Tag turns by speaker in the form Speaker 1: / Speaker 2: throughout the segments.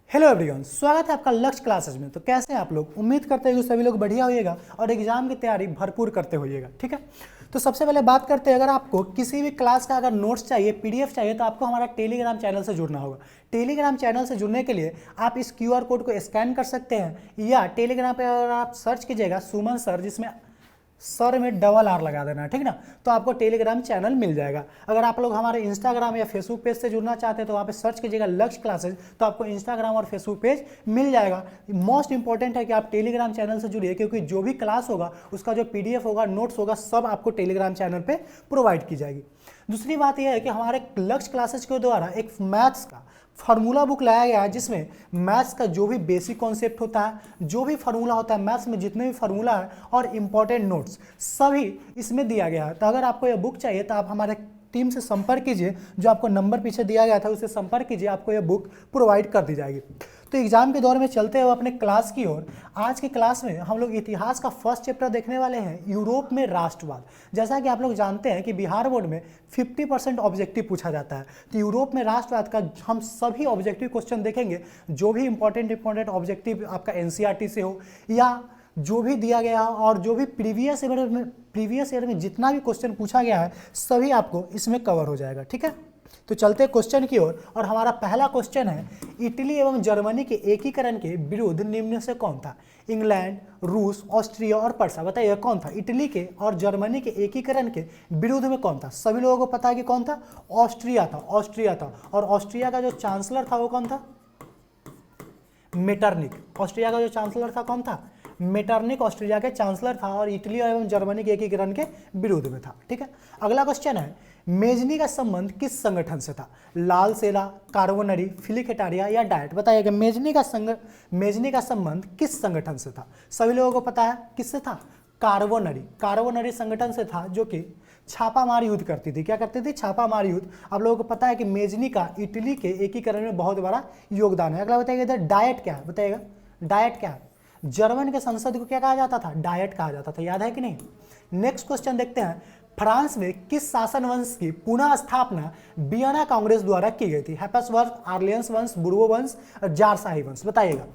Speaker 1: Hello everyone, स्वागत है आपका लक्ष्य क्लासेस में। तो कैसे हैं आप लोग? उम्मीद करते हैं कि सभी लोग बढ़िया होइएगा और एग्जाम की तैयारी भरपूर करते होइएगा। ठीक है, तो सबसे पहले बात करते हैं, अगर आपको किसी भी क्लास का अगर नोट्स चाहिए, पीडीएफ चाहिए, तो आपको हमारा टेलीग्राम चैनल से जुड़ना होगा। टेलीग्राम चैनल से जुड़ने के लिए आप इस क्यूआर कोड को स्कैन कर सकते हैं, या टेलीग्राम पर अगर आप सर्च कीजिएगा सुमन सर, जिसमें सर में डबल आर लगा देना, ठीक ना, तो आपको टेलीग्राम चैनल मिल जाएगा। अगर आप लोग हमारे इंस्टाग्राम या फेसबुक पेज से जुड़ना चाहते हैं तो वहाँ पे सर्च कीजिएगा लक्ष्य क्लासेस, तो आपको इंस्टाग्राम और फेसबुक पेज मिल जाएगा। मोस्ट इंपॉर्टेंट है कि आप टेलीग्राम चैनल से जुड़िए, क्योंकि जो भी क्लास होगा उसका जो पीडीएफ होगा, नोट्स होगा, सब आपको टेलीग्राम चैनल पर प्रोवाइड की जाएगी। दूसरी बात यह है कि हमारे लक्ष्य क्लासेस के द्वारा एक मैथ्स का फार्मूला बुक लाया गया है, जिसमें मैथ्स का जो भी बेसिक कॉन्सेप्ट होता है, जो भी फार्मूला होता है मैथ्स में, जितने भी फार्मूला है और इम्पॉर्टेंट नोट्स सभी इसमें दिया गया है। तो अगर आपको यह बुक चाहिए तो आप हमारे टीम से संपर्क कीजिए, जो आपको नंबर पीछे दिया गया था उससे संपर्क कीजिए, आपको यह बुक प्रोवाइड कर दी जाएगी। तो एग्जाम के दौर में चलते हुए अपने क्लास की ओर, आज की क्लास में हम लोग इतिहास का फर्स्ट चैप्टर देखने वाले हैं, यूरोप में राष्ट्रवाद। जैसा कि आप लोग जानते हैं कि बिहार बोर्ड में 50% ऑब्जेक्टिव पूछा जाता है, तो यूरोप में राष्ट्रवाद का हम सभी ऑब्जेक्टिव क्वेश्चन देखेंगे। जो भी इंपॉर्टेंट ऑब्जेक्टिव आपका एनसीईआरटी से हो या जो भी दिया गया हो, और जो भी प्रीवियस ईयर में जितना भी क्वेश्चन पूछा गया है, सभी आपको इसमें कवर हो जाएगा। ठीक है, तो चलते क्वेश्चन की ओर, और हमारा पहला क्वेश्चन है, इटली एवं जर्मनी के एकीकरण के विरुद्ध निम्न से कौन था? इंग्लैंड, रूस, ऑस्ट्रिया और पर्सा। बताइए कौन था? इटली के और जर्मनी के एकीकरण के विरुद्ध में कौन था? सभी लोगों को पता है कि कौन था? ऑस्ट्रिया था। और ऑस्ट्रिया का जो चांसलर था वो कौन था? मेटरनिक। ऑस्ट्रिया का जो चांसलर था कौन था? मेटरनिक ऑस्ट्रिया के चांसलर था, और इटली एवं जर्मनी के एकीकरण के विरोध में था। ठीक है, अगला क्वेश्चन है, मेजनी का संबंध किस संगठन से था? लाल सेला, कार्बोनरी, फिलिकेटारिया या डाइट। बताइएगा मेजनी का संबंध किस संगठन से था? सभी लोगों को पता है किससे था? कार्बोनरी संगठन से था, जो कि छापामार युद्ध करती थी। क्या करती थी? छापामार युद्ध। आप लोगों को पता है कि मेजनी का इटली के एकीकरण में बहुत बड़ा योगदान है। अगला बताइएगा इधर डाइट क्या है? बताइएगा डाइट क्या है? जर्मन के संसद को क्या कहा जाता था? डाइट कहा जाता था। याद है कि नहीं? नेक्स्ट क्वेश्चन देखते हैं, फ्रांस में किस शासन वंश की पुनः स्थापना वियना कांग्रेस द्वारा की गई थी? हैप्सबर्ग, आर्लियंस वंश, बुर्बो वंश और जारशाही वंश। बताइएगा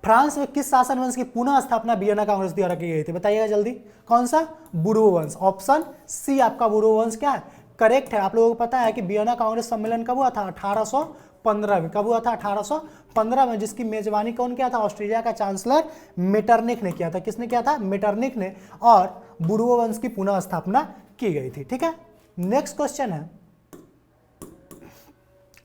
Speaker 1: फ्रांस में किस शासन वंश की पुनः स्थापना वियना कांग्रेस द्वारा की गई थी? बताइएगा जल्दी, कौन सा? बुर्बो वंश। ऑप्शन सी आपका बुर्बो वंश क्या है? करेक्ट है। आप लोगों को पता है कि वियना कांग्रेस सम्मेलन कब हुआ था? 1815 में। कब हुआ था? 1815 में, जिसकी मेजबानी कौन किया था? ऑस्ट्रेलिया का चांसलर मेटरनिक ने किया था। किसने किया था? मेटरनिक ने, और बुर्बो वंश की पुनः स्थापना की गई थी। ठीक है, नेक्स्ट क्वेश्चन है,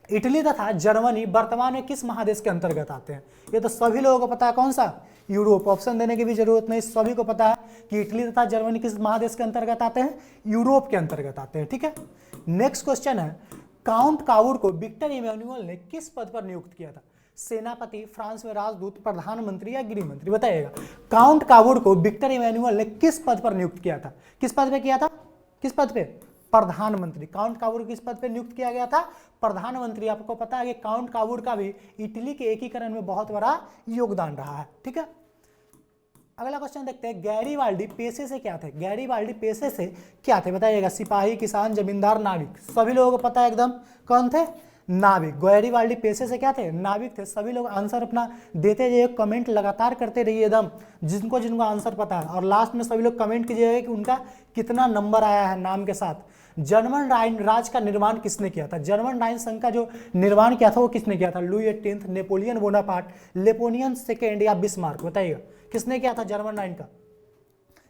Speaker 1: इटली तथा जर्मनी वर्तमान में किस महादेश के अंतर्गत आते हैं? ये तो सभी लोगों को पता है, कौन सा? यूरोप। ऑप्शन देने की भी जरूरत नहीं, सभी को पता है कि इटली तथा जर्मनी किस महादेश के अंतर्गत आते हैं? यूरोप के अंतर्गत आते हैं। ठीक है, नेक्स्ट क्वेश्चन है, काउंट कावुर को विक्टर इमैनुअल ने किस पद पर नियुक्त किया था? सेनापति, फ्रांस में राजदूत, प्रधानमंत्री या गृह मंत्री। बताइएगा काउंट कावुर को विक्टर इमैनुअल ने किस पद पर नियुक्त किया था? किस पद पे किया था? किस पद पे? प्रधानमंत्री। काउंट कावुर किस पद पे नियुक्त किया गया था? प्रधानमंत्री। आपको पता है कि काउंट कावुर का भी इटली के एकीकरण में बहुत बड़ा योगदान रहा है। ठीक है, अगला क्वेश्चन देखते हैं, गैरीबाल्डी पेशे से क्या थे? गैरीबाल्डी पेशे से क्या थे? बताइएगा सिपाही, किसान, जमींदार, नाविक। सभी लोगों को पता है एकदम, कौन थे? नाविक। गैरीबाल्डी पेशे से क्या थे? नाविक थे। सभी लोग आंसर अपना देते जाइए, कमेंट लगातार करते रहिए एकदम, जिनको आंसर पता है, और लास्ट में सभी लोग कमेंट कीजिएगा कि उनका कितना नंबर आया है नाम के साथ। जर्मन राज का निर्माण किसने किया था? जर्मन राइन संघ का जो निर्माण किया था वो किसने किया था? Louis 18, Napoleon Bonaparte, Napoleon second या बिस्मार्क। बताइएगा किसने किया था जर्मन राइन का?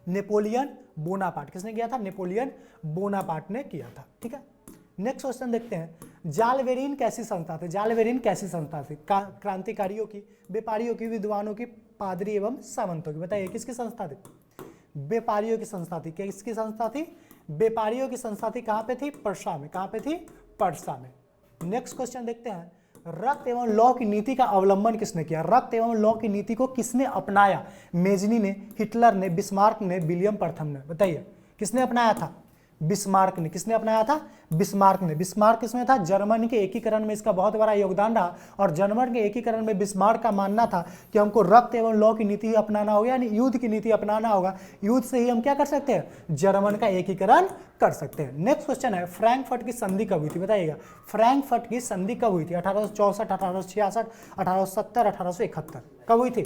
Speaker 1: Napoleon Bonaparte. किसने किया था? नेपोलियन बोनापार्ट ने किया था। ठीक है, नेक्स्ट क्वेश्चन देखते हैं, जालवेरिन कैसी संस्था थी? जालवेरिन कैसी संस्था थी? क्रांतिकारियों की, व्यापारियों की, विद्वानों की, पादरी एवं सामंतों की। बताइए किसकी संस्था थी? व्यापारियों की संस्था थी। किसकी संस्था थी? व्यापारियों की संस्था थी। कहां पे थी? पर्सा में। कहां पे थी? पर्सा में। नेक्स्ट क्वेश्चन देखते हैं, रक्त एवं लौ की नीति का अवलंबन किसने किया? रक्त एवं लौ की नीति को किसने अपनाया? मेजनी ने, हिटलर ने, बिस्मार्क ने, विलियम प्रथम ने। बताइए किसने अपनाया था? बिस्मार्क ने। किसने अपनाया था? बिस्मार्क ने। बिस्मार्क किसमें था? जर्मन के एकीकरण में इसका बहुत बड़ा योगदान रहा और जर्मन के एकीकरण में बिस्मार्क का मानना था कि हमको रक्त एवं लौ की नीति अपनाना होगा, यानी युद्ध की नीति अपनाना होगा। युद्ध से ही हम क्या कर सकते हैं? जर्मन का एकीकरण कर सकते हैं। नेक्स्ट क्वेश्चन है, फ्रैंकफर्ट की संधि कब हुई थी? बताइएगा, फ्रैंकफर्ट की संधि कब हुई थी? 1864, 1866, 1870, 1871? कब हुई थी?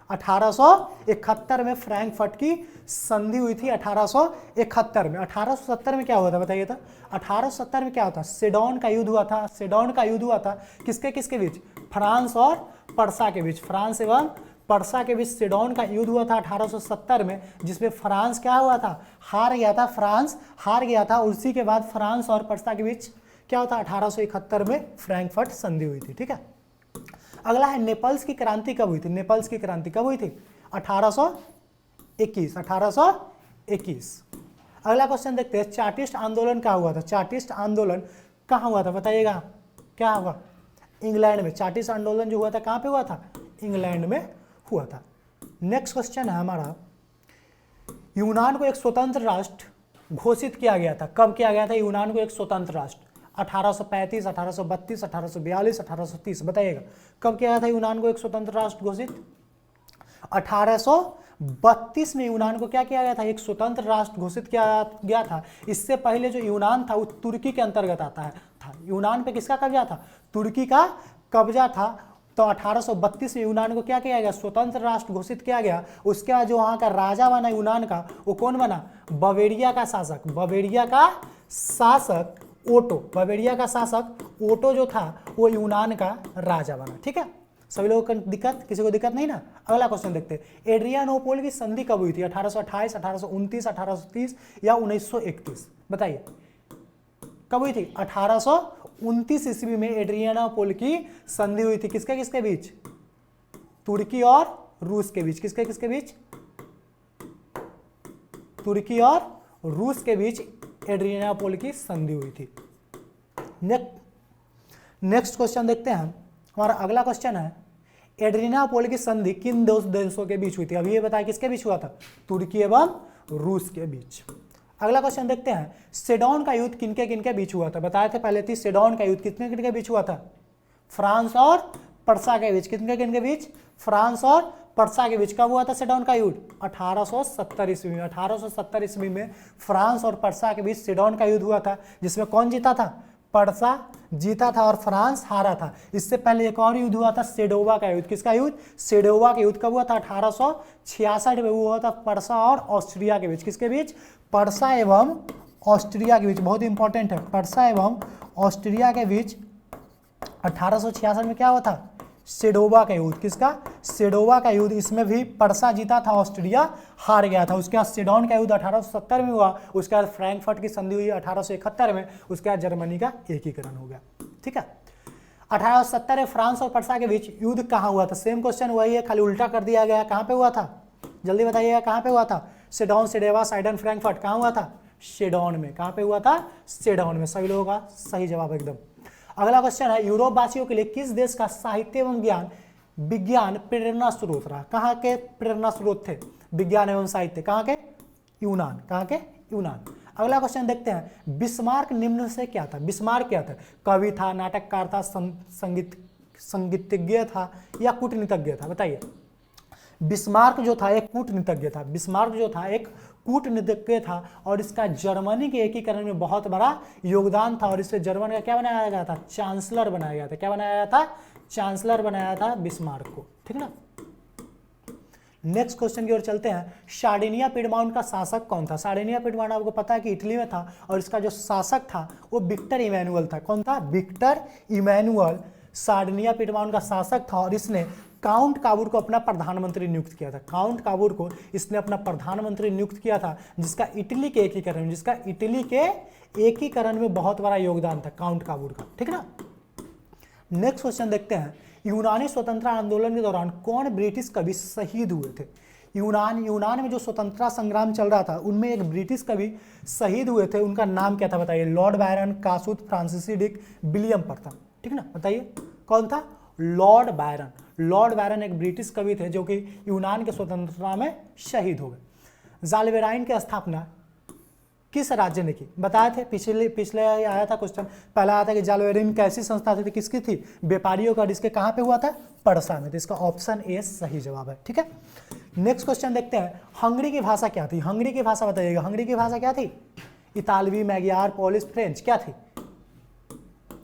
Speaker 1: 1871 में फ्रैंकफर्ट की संधि हुई थी। 1871 में। 1870 में क्या हुआ था बताइए तो? 1870 में क्या होता? सेडोन का युद्ध हुआ था। सेडोन का युद्ध हुआ था किसके किसके बीच? फ्रांस और पर्सा के बीच। फ्रांस एवं पर्सा के बीच सेडोन का युद्ध हुआ था 1870 में, जिसमें फ्रांस क्या हुआ था? हार गया था। फ्रांस हार गया था। उसी के बाद फ्रांस और पर्सा के बीच क्या होता? 1871 में फ्रैंकफर्ट संधि हुई थी। ठीक है। अगला है, नेपल्स की क्रांति कब हुई थी? नेपल्स की क्रांति कब हुई थी? 1821। 1821। अगला क्वेश्चन देखते हैं, चार्टिस्ट आंदोलन कहाँ हुआ था? चार्टिस्ट आंदोलन कहाँ हुआ था बताइएगा? क्या हुआ? इंग्लैंड में। चार्टिस्ट आंदोलन जो हुआ था कहाँ पे हुआ था? इंग्लैंड में हुआ था। नेक्स्ट क्वेश्चन है हमारा, यूनान को एक स्वतंत्र राष्ट्र घोषित किया गया था। कब किया गया था यूनान को एक स्वतंत्र राष्ट्र? 1835, 1832, 1842, 1830? बताइएगा, कब किया गया था यूनान को एक स्वतंत्र राष्ट्र घोषित? 1832 में यूनान को क्या किया गया था? एक स्वतंत्र राष्ट्र घोषित किया गया था। इससे पहले जो यूनान था वो तुर्की के अंतर्गत आता है था। यूनान पे किसका कब्जा था? तुर्की का कब्जा था। तो 1832 में यूनान को क्या किया गया? स्वतंत्र राष्ट्र घोषित किया गया। उसके बाद जो वहाँ का राजा बना यूनान का, वो कौन बना? बवेरिया का शासक। बवेरिया का शासक ओटो। बवेरिया का शासक ओटो जो था वो यूनान का राजा बना। ठीक है, सभी लोगों को दिक्कत? किसी को दिक्कत नहीं ना? अगला क्वेश्चन देखते हैं, एड्रियानोपोल की संधि कब हुई थी? 1828, 1829, 1830 या 1931? बताइए, कब हुई थी? 1829 ईस्वी में एड्रियानोपोल की संधि हुई थी। किसके किसके बीच? तुर्की और रूस के बीच। किसके किसके बीच? तुर्की और रूस के बीच एड्रियानोपोल की संधि हुई थी। नेक्स्ट क्वेश्चन देखते हैं। हमारा अगला क्वेश्चन है, एड्रियानोपोल की संधि किन दो देशों के बीच हुई थी? अभी ये बताया किसके बीच हुआ था? तुर्की एवं रूस के बीच। अगला क्वेश्चन देखते हैं, सेडोन का युद्ध किनके किनके बीच हुआ था? बताए थे पहले थी, सेडोन का युद्ध कितने किनके बीच हुआ था? फ्रांस और पर्सा के बीच। कितने किनके बीच? फ्रांस और पर्सा के बीच। कब हुआ था सेडोन का युद्ध? 1870 ईस्वी में। 1870 ईस्वी में फ्रांस और पर्सा के बीच सेडोन का युद्ध हुआ था, जिसमें कौन जीता था? पर्सा जीता था और फ्रांस हारा था। इससे पहले एक और युद्ध हुआ था, सेडोवा का युद्ध। किसका युद्ध? सेडोवा का युद्ध कब हुआ था? 1866 में हुआ था, पर्सा और ऑस्ट्रिया के बीच। किसके बीच? पर्सा एवं ऑस्ट्रिया के बीच। बहुत इंपॉर्टेंट है, पर्सा एवं ऑस्ट्रिया के बीच 1866 में क्या हुआ था? सेडोवा का युद्ध। किसका? सेडोवा का युद्ध। इसमें भी पर्सा जीता था, ऑस्ट्रिया हार गया था। उसके बाद सेडोन का युद्ध 1870 में हुआ। उसके बाद फ्रैंकफर्ट की संधि हुई 1871 में। उसके बाद जर्मनी का एकीकरण हो गया। ठीक है, 1870 में फ्रांस और पर्सा के बीच युद्ध कहाँ हुआ था? सेम क्वेश्चन वही है, खाली उल्टा कर दिया गया। कहाँ पे हुआ था? जल्दी बताइएगा, कहाँ पे हुआ था? सेडोन, सेडेवा, साइडन, फ्रैंकफर्ट। कहाँ हुआ था? सेडोन में। कहाँ पे हुआ था? सेडोन में। सभी लोगों का सही जवाब एकदम। अगला क्वेश्चन है, यूरोप वासियों के लिए किस देश का साहित्य एवं विज्ञान प्रेरणा स्रोत रहा? कहाँ के प्रेरणा स्रोत थे विज्ञान एवं साहित्य? कहाँ के? यूनान। कहाँ के? यूनान। अगला क्वेश्चन देखते हैं, बिस्मार्क निम्न से क्या था? बिस्मार्क क्या था? कवि था, नाटककार था, संगीतज्ञ था या कूटनीतिज्ञ था? बताइए। बिस्मार्क जो था एक कूटनीतिज्ञ था। बिस्मार्क जो था एक कूटनीतिज्ञ था और इसका जर्मनी के एकीकरण में बहुत बड़ा योगदान था और इसे जर्मन का क्या बनाया गया था? चांसलर बनाया गया था। क्या बनाया गया था? चांसलर बनाया था बिस्मार्क को। ठीक ना। नेक्स्ट क्वेश्चन की ओर चलते हैं, सार्डिनिया पिडमाउंट का शासक कौन था? सार्डिनिया पिडमाउंट आपको पता है कि इटली में था और इसका जो शासक था वो विक्टर इमैनुअल था। कौन था? विक्टर इमैनुअल सार्डिनिया पिडमाउंट का शासक था और इसने काउंट काबूर को अपना प्रधानमंत्री नियुक्त किया था। काउंट काबूर को इसने अपना प्रधानमंत्री नियुक्त किया था, जिसका इटली के एकीकरण में बहुत बड़ा योगदान था काउंट काबूर का। ठीक ना। नेक्स्ट क्वेश्चन देखते हैं, यूनानी स्वतंत्रता आंदोलन के दौरान कौन ब्रिटिश कवि शहीद हुए थे? यूनान में जो स्वतंत्रता संग्राम चल रहा था उनमें एक ब्रिटिश कवि शहीद हुए थे। उनका नाम क्या था बताइए? लॉर्ड बायरन, कासूत, फ्रांसिस डिक, विलियम प्रथम। ठीक ना, बताइए कौन था? Lord Byron. लॉर्ड बायरन एक ब्रिटिश कवि थे जो कि यूनान के स्वतंत्रता में शहीद हो गए। जाल्बेराइन की स्थापना किस राज्य ने की? बताए थे पिछले आया था क्वेश्चन, पहला आया था कि जालवेरिन कैसी संस्था थी? किसकी थी? व्यापारियों का। इसके कहाँ पे हुआ था? पड़सा में। तो इसका ऑप्शन ए सही जवाब है। ठीक है, नेक्स्ट क्वेश्चन देखते हैं। हंगरी की भाषा क्या थी? हंगरी की भाषा बताइएगा। हंगरी की भाषा क्या थी? इतालवी, मैगियार, पोलिश, फ्रेंच, क्या थी?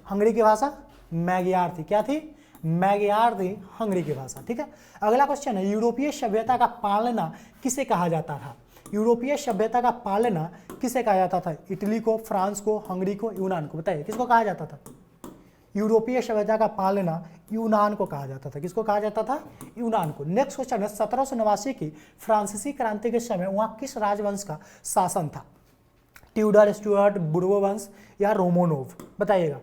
Speaker 1: हंगरी की भाषा मैगियार थी। क्या थी? मैगियार थी हंगरी की भाषा। ठीक है, अगला क्वेश्चन है, यूरोपीय सभ्यता का पालना किसे कहा जाता था? यूरोपीय सभ्यता का पालना किसे कहा जाता था? इटली को, फ्रांस को, हंगरी को, यूनान को? बताइए किसको कहा जाता था? यूरोपीय सभ्यता का पालना यूनान को कहा जाता था। किसको कहा जाता था? यूनान को। नेक्स्ट क्वेश्चन है, 1789 की फ्रांसीसी क्रांति के समय वहाँ किस राजवंश का शासन था? ट्यूडर, स्टुअर्ट, बुर्बो वंश या रोमानोव? बताइएगा।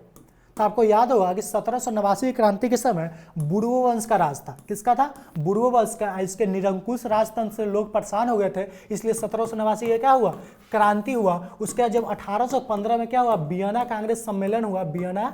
Speaker 1: तो आपको याद होगा कि 1789 की क्रांति के समय बुर्बो वंश का राज था। किसका था? बुर्बो वंश का। इसके निरंकुश राजतंत्र से लोग परेशान हो गए थे, इसलिए 1789 में क्या हुआ? क्रांति हुआ। उसके बाद जब 1815 में क्या हुआ? वियना कांग्रेस सम्मेलन हुआ। वियना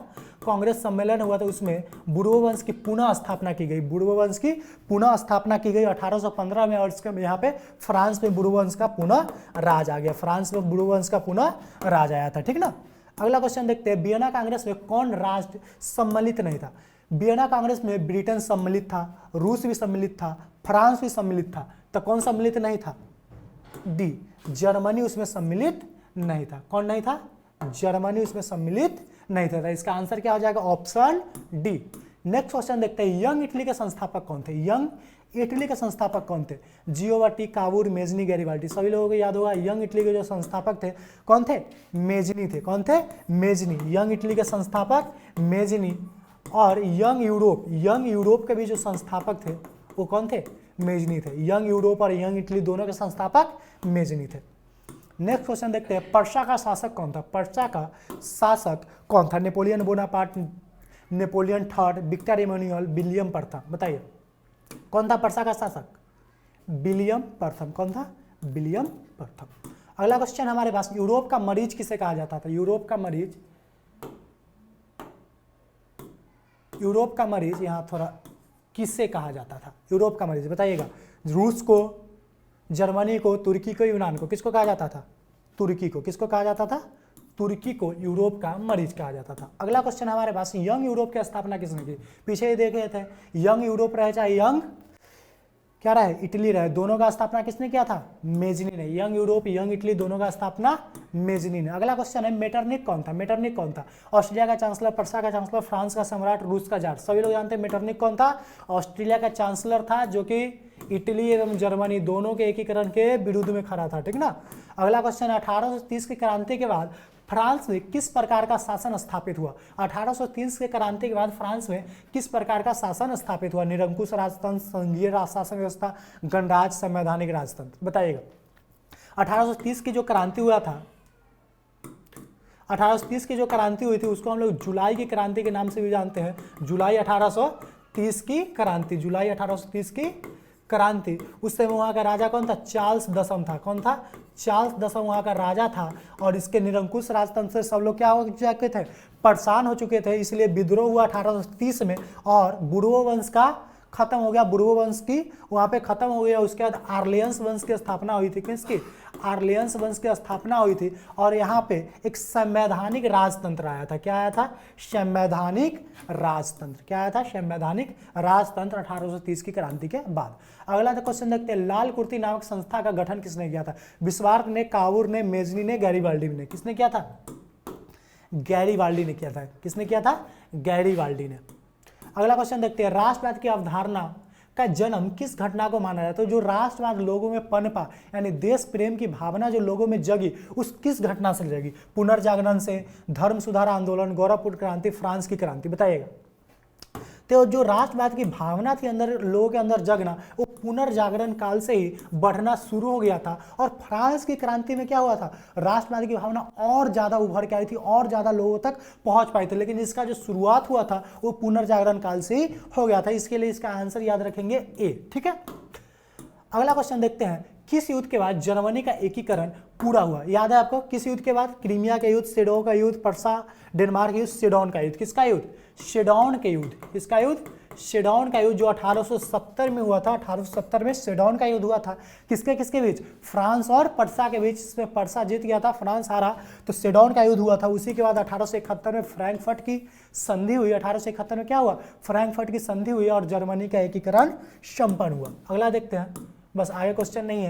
Speaker 1: कांग्रेस सम्मेलन हुआ, तो उसमें बुर्बो वंश की पुनः स्थापना की गई। बुर्बो वंश की पुनः स्थापना की गई 1815 में। और इसके यहाँ पे फ्रांस में बुर्बो वंश का पुनः राज आ गया। फ्रांस में बुर्बो वंश का पुनः राज आया था। ठीक ना। अगला क्वेश्चन देखते हैं, वियना कांग्रेस में कौन राष्ट्र सम्मिलित नहीं था? वियना कांग्रेस में ब्रिटेन सम्मिलित था, रूस भी सम्मिलित था, फ्रांस भी सम्मिलित था। तो कौन सम्मिलित नहीं था? डी, जर्मनी उसमें सम्मिलित नहीं था। कौन नहीं था? जर्मनी उसमें सम्मिलित नहीं था। इसका आंसर क्या हो जाएगा? Option D. नेक्स्ट क्वेश्चन देखते हैं, यंग इटली के संस्थापक कौन थे? यंग इटली के संस्थापक कौन थे? जियोवाटी, कावूर, मेजनी, गैरिबाल्डी। सभी लोगों को याद होगा यंग इटली के जो संस्थापक थे कौन थे? मेजनी थे। कौन थे? मेजनी। यंग इटली के संस्थापक मेजनी। और यंग यूरोप के भी जो संस्थापक थे वो कौन थे? मेजनी थे। यंग यूरोप और यंग इटली दोनों के संस्थापक मेजनी थे। नेक्स्ट क्वेश्चन देखते हैं, पर्सा का शासक कौन था? पर्सा का शासक कौन था? Napoleon Bonaparte, Napoleon third, Victor Emmanuel, William प्रथम? बताइए कौन था पर्सा का शासक? विलियम प्रथम। कौन था? विलियम प्रथम। अगला क्वेश्चन हमारे पास, यूरोप का मरीज किसे कहा जाता था? यूरोप का मरीज यहाँ थोड़ा किससे कहा जाता था? यूरोप का मरीज बताइएगा। रूस को, जर्मनी को, तुर्की को, यूनान को? किसको कहा जाता था? तुर्की को। किसको कहा जाता था? तुर्की को यूरोप का मरीज कहा जाता था। अगला क्वेश्चन हमारे पास, यंग यूरोप की स्थापना किसने की? पीछे ही देखे थे, यंग यूरोप रहे चाहे यंग क्या रहे? इटली रहे, दोनों का स्थापना किसने किया था? मेजनी ने। यंग यूरोप, यंग इटली दोनों का स्थापना मेजनी ने। अगला क्वेश्चन है, मेटरनिक कौन था? मेटरनिक कौन था? ऑस्ट्रेलिया का चांसलर, पर्सा का चांसलर, फ्रांस का सम्राट, रूस का जार? सभी लोग जानते हैं मेटरनिक कौन था? ऑस्ट्रेलिया का चांसलर था, जो कि इटली एवं जर्मनी दोनों के एकीकरण के विरुद्ध में खड़ा था। ठीक ना। अगला क्वेश्चन, 1830 की क्रांति के बाद फ्रांस में किस प्रकार का शासन स्थापित हुआ? 1830 के क्रांति के बाद फ्रांस में किस प्रकार का शासन स्थापित हुआ? निरंकुश राजतंत्र, संघीय शासन व्यवस्था, गणराज्य, संवैधानिक राजतंत्र? बताइएगा। 1830 की जो क्रांति हुआ था, 1830 की जो क्रांति हुई थी उसको हम लोग जुलाई की क्रांति के नाम से भी जानते हैं। जुलाई 1830 की क्रांति, जुलाई 1830 की क्रांति। उस समय वहाँ का राजा कौन था? चार्ल्स दसम था। कौन था? चार्ल्स दसम वहाँ का राजा था। और इसके निरंकुश राजतंत्र से सब लोग क्या हो चुके थे? परेशान हो चुके थे। इसलिए विद्रोह हुआ 1830 में और बुर्बो वंश का खत्म हो गया। बुर्बो वंश की वहाँ पे खत्म हो गया। उसके बाद आर्लियंस वंश की स्थापना हुई थी। किसकी? आर्लियंस वंश की स्थापना हुई थी। और यहाँ पे एक संवैधानिक राजतंत्र आया था। क्या आया था? संवैधानिक राजतंत्र। क्या आया था? संवैधानिक राजतंत्र 1830 की क्रांति के बाद। अगला क्वेश्चन देखते हैं, लाल कुर्ती नामक संस्था का गठन किसने किया था? बिस्मार्क ने, कावूर ने, मेजनी ने, गैरिबाल्डी ने? किसने किया था? गैरिबाल्डी ने किया था। किसने किया था? गैरिबाल्डी ने। अगला क्वेश्चन देखते हैं, राष्ट्रवाद की अवधारणा का जन्म किस घटना को माना जाता है? तो जो राष्ट्रवाद लोगों में पनपा, यानी देश प्रेम की भावना जो लोगों में जगी, उस किस घटना से जगी? पुनर्जागरण से, धर्म सुधार आंदोलन, गौरवपूर्ण क्रांति, फ्रांस की क्रांति? बताइएगा। तो जो राष्ट्रवाद की भावना थी अंदर लोगों के अंदर जगना, वो पुनर्जागरण काल से ही बढ़ना शुरू हो गया था। और फ्रांस की क्रांति में क्या हुआ था? राष्ट्रवाद की भावना और ज्यादा उभर के आई थी, और ज्यादा लोगों तक पहुंच पाई थी। लेकिन इसका जो शुरुआत हुआ था वो पुनर्जागरण काल से ही हो गया था। इसके लिए इसका आंसर याद रखेंगे ए। ठीक है। अगला क्वेश्चन देखते हैं, किस युद्ध के बाद जर्मनी का एकीकरण पूरा हुआ। याद है आपको किस युद्ध के बाद? क्रीमिया का युद्ध, सेडो का युद्ध, पर्सा डेनमार्क युद्ध, सिडोन का युद्ध। किसका युद्ध? सिडोन के युद्ध। किसका युद्ध? सिडोन का युद्ध, जो 1870 में हुआ था। 1870 में सिडोन का युद्ध हुआ था। किसके किसके बीच? फ्रांस और पर्सा के बीच। इसमें पर्सा जीत गया था, फ्रांस हारा, तो सिडोन का युद्ध हुआ था। उसी के बाद 1871 में फ्रैंकफर्ट की संधि हुई। 1871 में क्या हुआ? फ्रैंकफर्ट की संधि हुई और जर्मनी का एकीकरण संपन्न हुआ। अगला देखते हैं, बस आगे क्वेश्चन नहीं है।